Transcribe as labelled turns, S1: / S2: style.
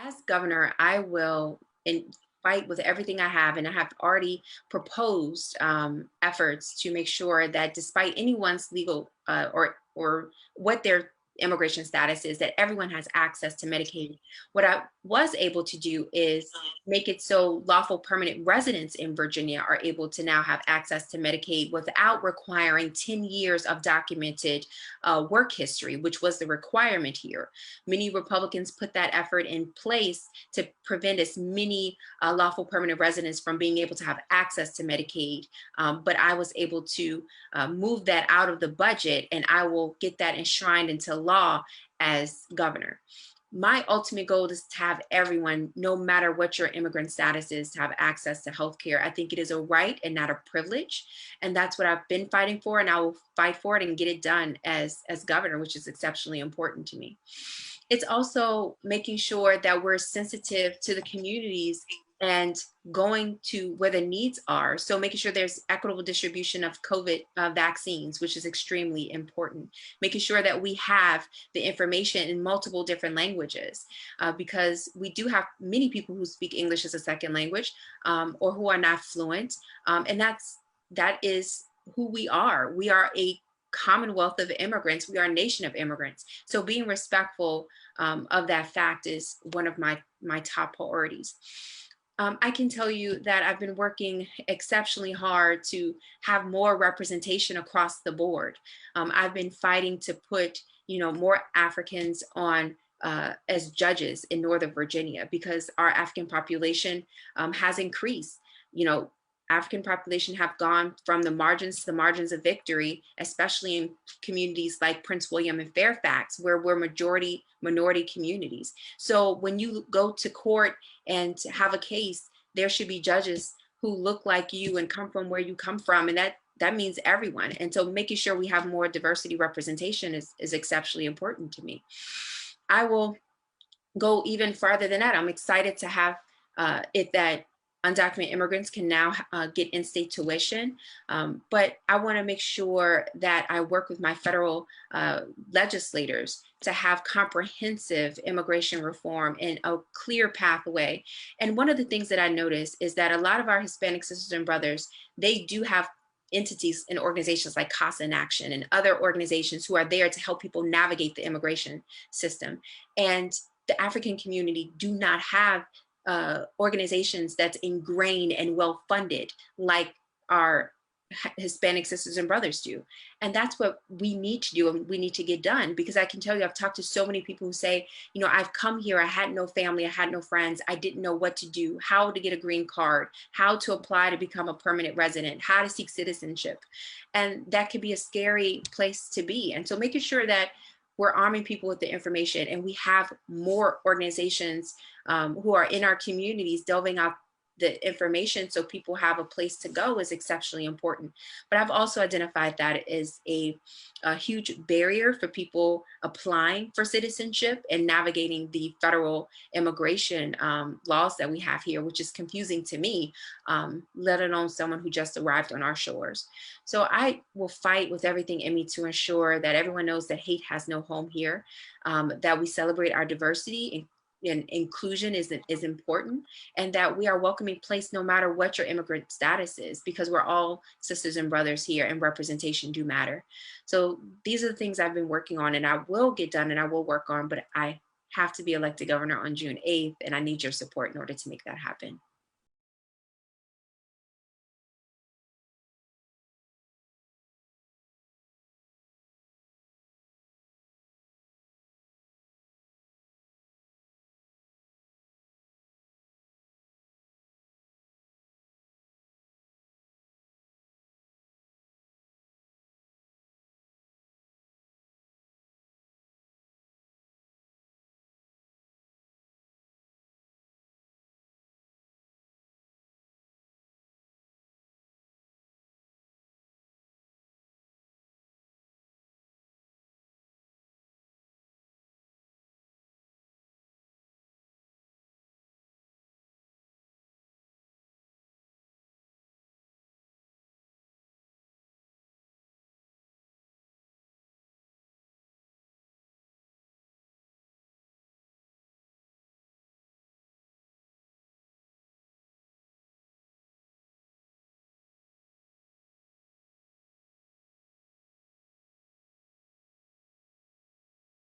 S1: As governor, I will fight with everything I have, and I have already proposed efforts to make sure that despite anyone's legal or what their immigration status is, that everyone has access to Medicaid. What I was able to do is make it so lawful permanent residents in Virginia are able to now have access to Medicaid without requiring 10 years of documented work history, which was the requirement here. Many Republicans put that effort in place to prevent as many lawful permanent residents from being able to have access to Medicaid. But I was able to move that out of the budget, and I will get that enshrined into law as governor. My ultimate goal is to have everyone, no matter what your immigrant status is, to have access to health care. I think it is a right and not a privilege. And that's what I've been fighting for, and I will fight for it and get it done as governor, which is exceptionally important to me. It's also making sure that we're sensitive to the communities and going to where the needs are. So making sure there's equitable distribution of COVID vaccines, which is extremely important. Making sure that we have the information in multiple different languages, because we do have many people who speak English as a second language, or who are not fluent. And that is who we are. We are a commonwealth of immigrants. We are a nation of immigrants. So being respectful of that fact is one of my top priorities. I can tell you that I've been working exceptionally hard to have more representation across the board. I've been fighting to put, more Africans on as judges in Northern Virginia, because our African population has increased. African population have gone from the margins to the margins of victory, especially in communities like Prince William and Fairfax, where we're majority minority communities. So when you go to court and to have a case, there should be judges who look like you and come from where you come from. And that means everyone. And so making sure we have more diversity representation is exceptionally important to me. I will go even farther than that. I'm excited to have it that undocumented immigrants can now get in-state tuition. But I want to make sure that I work with my federal legislators to have comprehensive immigration reform and a clear pathway. And one of the things that I noticed is that a lot of our Hispanic sisters and brothers, they do have entities and organizations like CASA in Action and other organizations who are there to help people navigate the immigration system. And the African community do not have organizations that's ingrained and well funded like our Hispanic sisters and brothers do. And that's what we need to do, and we need to get done, because I can tell you, I've talked to so many people who say, I've come here, I had no family, I had no friends, I didn't know what to do, how to get a green card, how to apply to become a permanent resident, how to seek citizenship. And that could be a scary place to be. And so making sure that we're arming people with the information, and we have more organizations who are in our communities delving out the information so people have a place to go is exceptionally important. But I've also identified that as a huge barrier for people applying for citizenship and navigating the federal immigration laws that we have here, which is confusing to me, let alone someone who just arrived on our shores. So I will fight with everything in me to ensure that everyone knows that hate has no home here, that we celebrate our diversity and inclusion is important, and that we are a welcoming place no matter what your immigrant status is, because we're all sisters and brothers here, and representation do matter. So these are the things I've been working on, and I will get done, and I will work on, but I have to be elected governor on June 8th, and I need your support in order to make that happen.